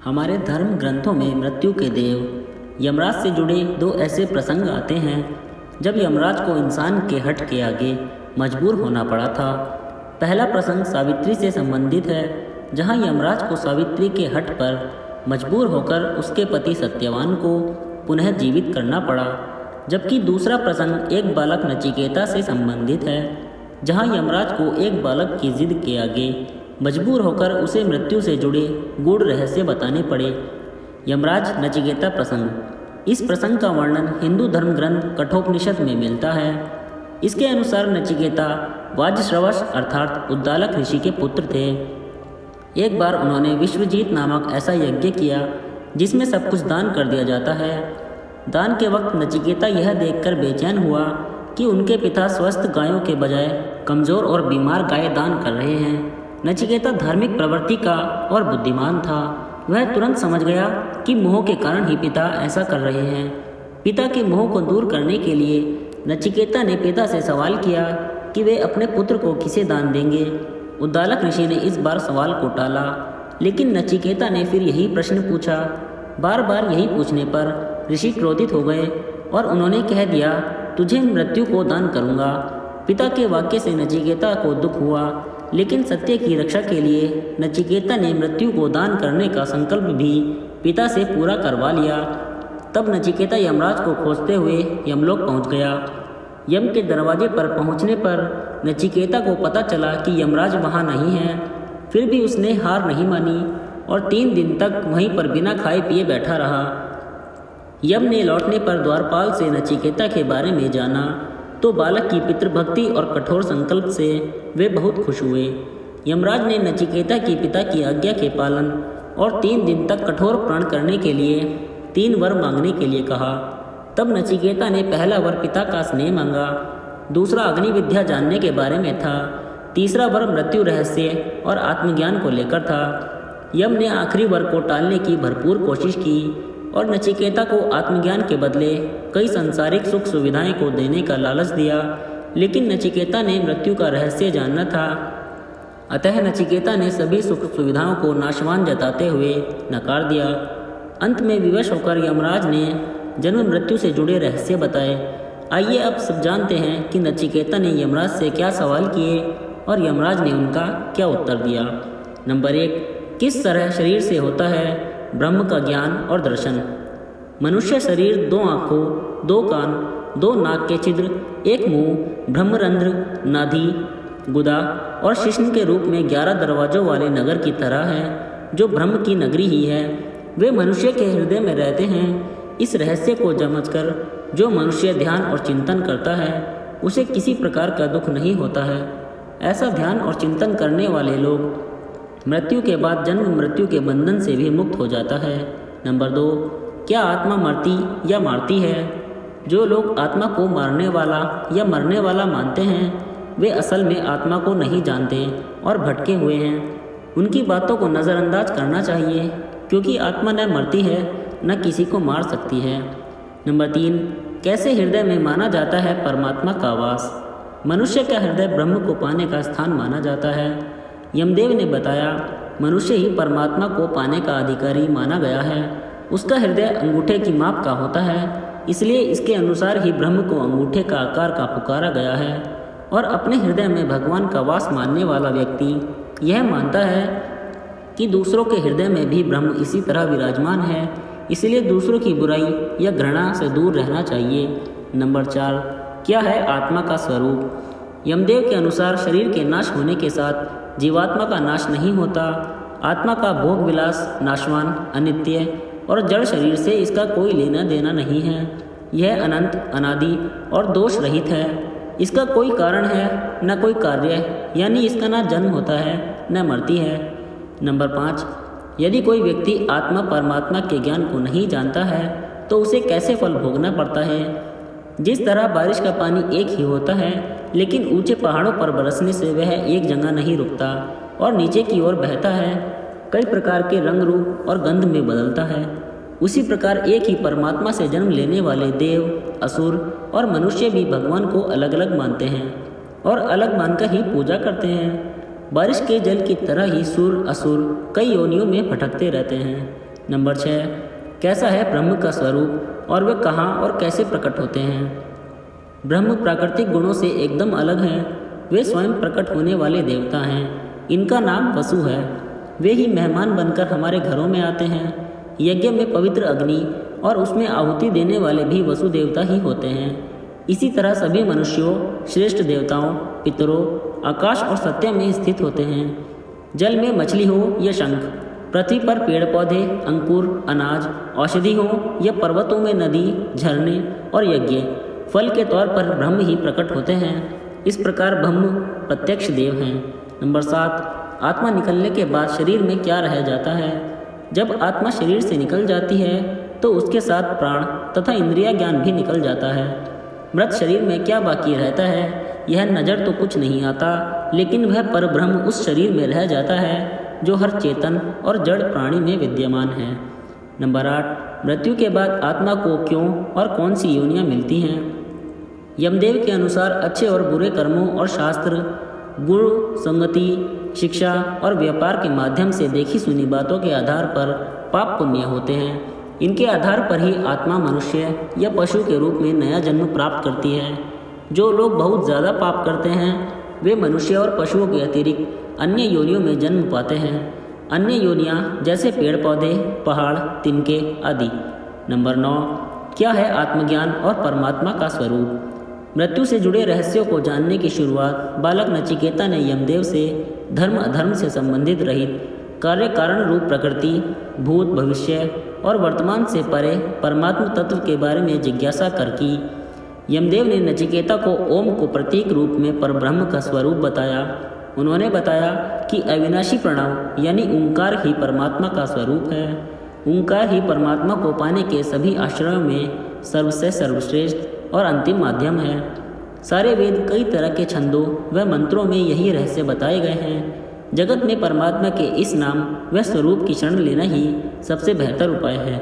हमारे धर्म ग्रंथों में मृत्यु के देव यमराज से जुड़े दो ऐसे प्रसंग आते हैं जब यमराज को इंसान के हट के आगे मजबूर होना पड़ा था। पहला प्रसंग सावित्री से संबंधित है, जहां यमराज को सावित्री के हट पर मजबूर होकर उसके पति सत्यवान को पुनः जीवित करना पड़ा। जबकि दूसरा प्रसंग एक बालक नचिकेता से संबंधित है, जहां यमराज को एक बालक की जिद के आगे मजबूर होकर उसे मृत्यु से जुड़े गूढ़ रहस्य बताने पड़े। यमराज नचिकेता प्रसंग। इस प्रसंग का वर्णन हिंदू धर्म ग्रंथ कठोपनिषद में मिलता है। इसके अनुसार नचिकेता वाजश्रवस अर्थात उद्दालक ऋषि के पुत्र थे। एक बार उन्होंने विश्वजीत नामक ऐसा यज्ञ किया जिसमें सब कुछ दान कर दिया जाता है। दान के वक्त नचिकेता यह देखकर बेचैन हुआ कि उनके पिता स्वस्थ गायों के बजाय कमज़ोर और बीमार गाय दान कर रहे हैं। नचिकेता धार्मिक प्रवृत्ति का और बुद्धिमान था। वह तुरंत समझ गया कि मोह के कारण ही पिता ऐसा कर रहे हैं। पिता के मोह को दूर करने के लिए नचिकेता ने पिता से सवाल किया कि वे अपने पुत्र को किसे दान देंगे। उद्दालक ऋषि ने इस बार सवाल को टाला, लेकिन नचिकेता ने फिर यही प्रश्न पूछा। बार बार यही पूछने पर ऋषि क्रोधित हो गए और उन्होंने कह दिया, तुझे मृत्यु को दान करूँगा। पिता के वाक्य से नचिकेता को दुख हुआ, लेकिन सत्य की रक्षा के लिए नचिकेता ने मृत्यु को दान करने का संकल्प भी पिता से पूरा करवा लिया। तब नचिकेता यमराज को खोजते हुए यमलोक पहुंच गया। यम के दरवाजे पर पहुंचने पर नचिकेता को पता चला कि यमराज वहां नहीं है। फिर भी उसने हार नहीं मानी और 3 दिन तक वहीं पर बिना खाए पिए बैठा रहा। यम ने लौटने पर द्वारपाल से नचिकेता के बारे में जाना तो बालक की पितृभक्ति और कठोर संकल्प से वे बहुत खुश हुए। यमराज ने नचिकेता की पिता की आज्ञा के पालन और 3 दिन तक कठोर प्रण करने के लिए 3 वर मांगने के लिए कहा। तब नचिकेता ने पहला वर पिता का स्नेह मांगा, दूसरा अग्नि विद्या जानने के बारे में था, तीसरा वर मृत्यु रहस्य और आत्मज्ञान को लेकर था। यम ने आखिरी वर को टालने की भरपूर कोशिश की और नचिकेता को आत्मज्ञान के बदले कई सांसारिक सुख सुविधाएं को देने का लालच दिया, लेकिन नचिकेता ने मृत्यु का रहस्य जानना था। अतः नचिकेता ने सभी सुख सुविधाओं को नाशवान जताते हुए नकार दिया। अंत में विवश होकर यमराज ने जन्म मृत्यु से जुड़े रहस्य बताए। आइए अब सब जानते हैं कि नचिकेता ने यमराज से क्या सवाल किए और यमराज ने उनका क्या उत्तर दिया। नंबर 1, किस तरह शरीर से होता है ब्रह्म का ज्ञान और दर्शन। मनुष्य शरीर 2 आँखों, 2 कान, 2 नाक के छिद्र, 1 मुंह, ब्रह्मरंध्र, नाभि, गुदा और शिश्न के रूप में 11 दरवाजों वाले नगर की तरह है, जो ब्रह्म की नगरी ही है। वे मनुष्य के हृदय में रहते हैं। इस रहस्य को समझकर जो मनुष्य ध्यान और चिंतन करता है उसे किसी प्रकार का दुख नहीं होता है। ऐसा ध्यान और चिंतन करने वाले लोग मृत्यु के बाद जन्म मृत्यु के बंधन से भी मुक्त हो जाता है। नंबर 2, क्या आत्मा मरती या मारती है। जो लोग आत्मा को मारने वाला या मरने वाला मानते हैं वे असल में आत्मा को नहीं जानते और भटके हुए हैं। उनकी बातों को नज़रअंदाज करना चाहिए, क्योंकि आत्मा न मरती है न किसी को मार सकती है। नंबर 3, कैसे हृदय में माना जाता है परमात्मा का वास। मनुष्य का हृदय ब्रह्म को पाने का स्थान माना जाता है। यमदेव ने बताया, मनुष्य ही परमात्मा को पाने का अधिकारी माना गया है। उसका हृदय अंगूठे की माप का होता है, इसलिए इसके अनुसार ही ब्रह्म को अंगूठे का आकार का पुकारा गया है। और अपने हृदय में भगवान का वास मानने वाला व्यक्ति यह मानता है कि दूसरों के हृदय में भी ब्रह्म इसी तरह विराजमान है, इसलिए दूसरों की बुराई या घृणा से दूर रहना चाहिए। नंबर 4, क्या है आत्मा का स्वरूप। यमदेव के अनुसार शरीर के नाश होने के साथ जीवात्मा का नाश नहीं होता। आत्मा का भोग विलास नाशवान, अनित्य और जड़ शरीर से इसका कोई लेना देना नहीं है। यह अनंत, अनादि और दोष रहित है। इसका कोई कारण है न कोई कार्य, यानी इसका न जन्म होता है न मरती है। नंबर 5, यदि कोई व्यक्ति आत्मा परमात्मा के ज्ञान को नहीं जानता है तो उसे कैसे फल भोगना पड़ता है। जिस तरह बारिश का पानी एक ही होता है, लेकिन ऊंचे पहाड़ों पर बरसने से वह एक जगह नहीं रुकता और नीचे की ओर बहता है, कई प्रकार के रंग रूप और गंध में बदलता है, उसी प्रकार एक ही परमात्मा से जन्म लेने वाले देव, असुर और मनुष्य भी भगवान को अलग अलग मानते हैं और अलग मानकर ही पूजा करते हैं। बारिश के जल की तरह ही सुर असुर कई योनियों में भटकते रहते हैं। नंबर 6, कैसा है ब्रह्म का स्वरूप और वे कहाँ और कैसे प्रकट होते हैं? ब्रह्म प्राकृतिक गुणों से एकदम अलग हैं। वे स्वयं प्रकट होने वाले देवता हैं। इनका नाम वसु है। वे ही मेहमान बनकर हमारे घरों में आते हैं। यज्ञ में पवित्र अग्नि और उसमें आहुति देने वाले भी वसु देवता ही होते हैं। इसी तरह सभी मनुष्यों, श्रेष्ठ देवताओं, पितरों, आकाश और सत्य में स्थित होते हैं। जल में मछली हो या शंख, पृथ्वी पर पेड़ पौधे, अंकुर, अनाज, औषधि हो या पर्वतों में नदी, झरने और यज्ञ, फल के तौर पर ब्रह्म ही प्रकट होते हैं। इस प्रकार ब्रह्म प्रत्यक्ष देव हैं। नंबर 7, आत्मा निकलने के बाद शरीर में क्या रह जाता है? जब आत्मा शरीर से निकल जाती है तो उसके साथ प्राण तथा इंद्रिया ज्ञान भी निकल जाता है। मृत शरीर में क्या बाकी रहता है? यह नज़र तो कुछ नहीं आता, लेकिन वह परब्रह्म उस शरीर में रह जाता है जो हर चेतन और जड़ प्राणी में विद्यमान है। नंबर 8, मृत्यु के बाद आत्मा को क्यों और कौन सी योनियाँ मिलती हैं? यमदेव के अनुसार अच्छे और बुरे कर्मों और शास्त्र, गुण, संगति, शिक्षा और व्यापार के माध्यम से देखी सुनी बातों के आधार पर पाप पुण्य होते हैं। इनके आधार पर ही आत्मा मनुष्य या पशु के रूप में नया जन्म प्राप्त करती है। जो लोग बहुत ज़्यादा पाप करते हैं वे मनुष्य और पशुओं के अतिरिक्त अन्य योनियों में जन्म पाते हैं। अन्य योनियाँ जैसे पेड़ पौधे, पहाड़, तिनके आदि। नंबर 9, क्या है आत्मज्ञान और परमात्मा का स्वरूप? मृत्यु से जुड़े रहस्यों को जानने की शुरुआत बालक नचिकेता ने यमदेव से धर्म अधर्म से संबंधित रहित कार्य कारण रूप प्रकृति, भूत, भविष्य और वर्तमान से परे परमात्म तत्व के बारे में जिज्ञासा कर की। यमदेव ने नचिकेता को ओम को प्रतीक रूप में परब्रह्म का स्वरूप बताया। उन्होंने बताया कि अविनाशी प्रणव यानी ओंकार ही परमात्मा का स्वरूप है। ओंकार ही परमात्मा को पाने के सभी आश्रयों में सर्वसे सर्वश्रेष्ठ और अंतिम माध्यम है। सारे वेद, कई तरह के छंदों व मंत्रों में यही रहस्य बताए गए हैं। जगत में परमात्मा के इस नाम व स्वरूप की शरण लेना ही सबसे बेहतर उपाय है।